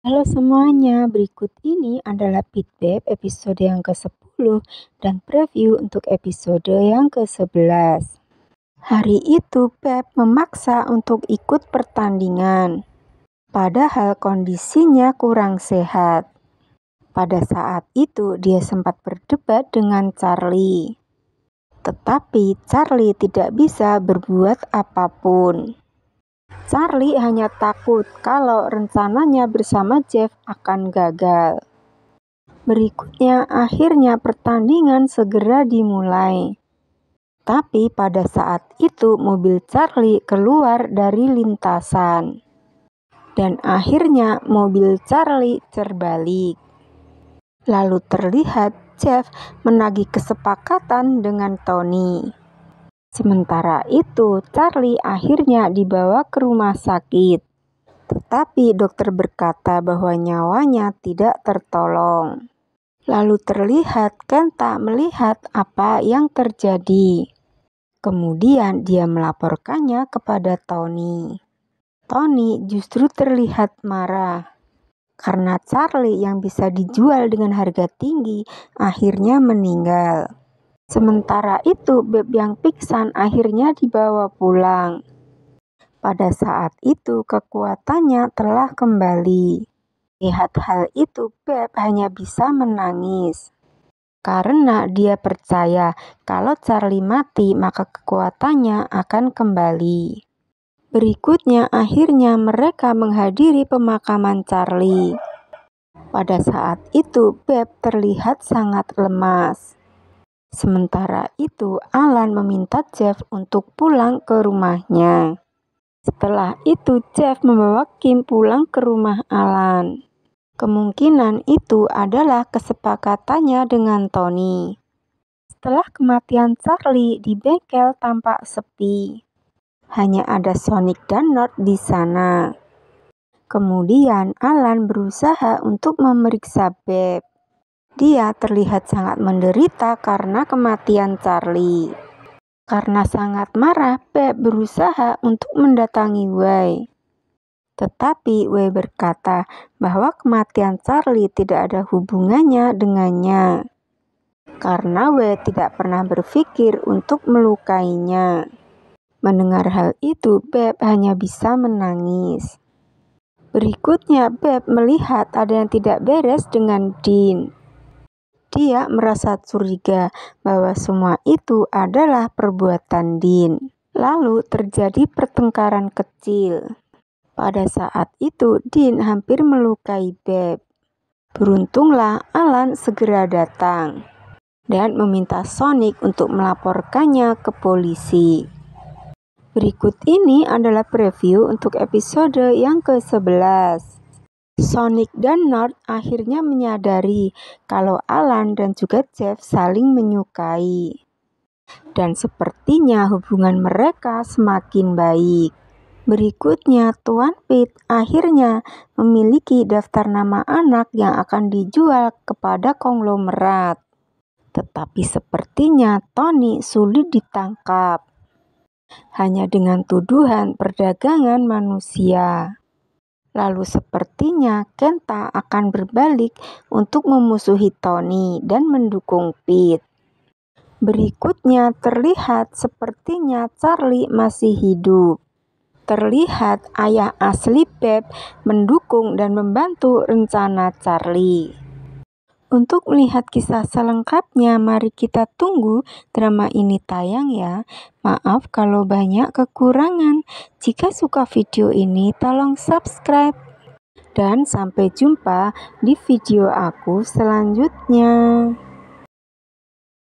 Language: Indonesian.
Halo semuanya, berikut ini adalah feedback episode yang ke-10 dan preview untuk episode yang ke-11. Hari itu Pep memaksa untuk ikut pertandingan, padahal kondisinya kurang sehat. Pada saat itu dia sempat berdebat dengan Charlie, tetapi Charlie tidak bisa berbuat apapun. Charlie hanya takut kalau rencananya bersama Jeff akan gagal. Berikutnya, akhirnya pertandingan segera dimulai. Tapi pada saat itu mobil Charlie keluar dari lintasan. Dan akhirnya mobil Charlie terbalik. Lalu terlihat Jeff menagih kesepakatan dengan Tony. Sementara itu, Charlie akhirnya dibawa ke rumah sakit. Tetapi dokter berkata bahwa nyawanya tidak tertolong. Lalu terlihat Kenta melihat apa yang terjadi. Kemudian dia melaporkannya kepada Tony. Tony justru terlihat marah karena Charlie yang bisa dijual dengan harga tinggi akhirnya meninggal. Sementara itu Beb yang pingsan akhirnya dibawa pulang. Pada saat itu kekuatannya telah kembali. Lihat hal itu, Beb hanya bisa menangis. Karena dia percaya kalau Charlie mati maka kekuatannya akan kembali. Berikutnya akhirnya mereka menghadiri pemakaman Charlie. Pada saat itu Beb terlihat sangat lemas. Sementara itu Alan meminta Jeff untuk pulang ke rumahnya. Setelah itu Jeff membawa Kim pulang ke rumah Alan. Kemungkinan itu adalah kesepakatannya dengan Tony. Setelah kematian Charlie di bengkel tampak sepi. Hanya ada Sonic dan Nord di sana. Kemudian Alan berusaha untuk memeriksa Beb. Dia terlihat sangat menderita karena kematian Charlie. Karena sangat marah, Beb berusaha untuk mendatangi Wei. Tetapi Wei berkata bahwa kematian Charlie tidak ada hubungannya dengannya. Karena Wei tidak pernah berpikir untuk melukainya. Mendengar hal itu, Beb hanya bisa menangis. Berikutnya, Beb melihat ada yang tidak beres dengan Dean. Dia merasa curiga bahwa semua itu adalah perbuatan Dean. Lalu terjadi pertengkaran kecil. Pada saat itu Dean hampir melukai Beb. Beruntunglah Alan segera datang dan meminta Sonic untuk melaporkannya ke polisi. Berikut ini adalah preview untuk episode yang ke-11. Sonic dan Nord akhirnya menyadari kalau Alan dan juga Jeff saling menyukai. Dan sepertinya hubungan mereka semakin baik. Berikutnya, Tuan Pete akhirnya memiliki daftar nama anak yang akan dijual kepada konglomerat. Tetapi sepertinya Tony sulit ditangkap. Hanya dengan tuduhan perdagangan manusia. Lalu sepertinya Kenta akan berbalik untuk memusuhi Tony dan mendukung Pete. Berikutnya terlihat sepertinya Charlie masih hidup. Terlihat ayah asli Beb mendukung dan membantu rencana Charlie. Untuk melihat kisah selengkapnya, mari kita tunggu drama ini tayang ya. Maaf kalau banyak kekurangan. Jika suka video ini, tolong subscribe. Dan sampai jumpa di video aku selanjutnya.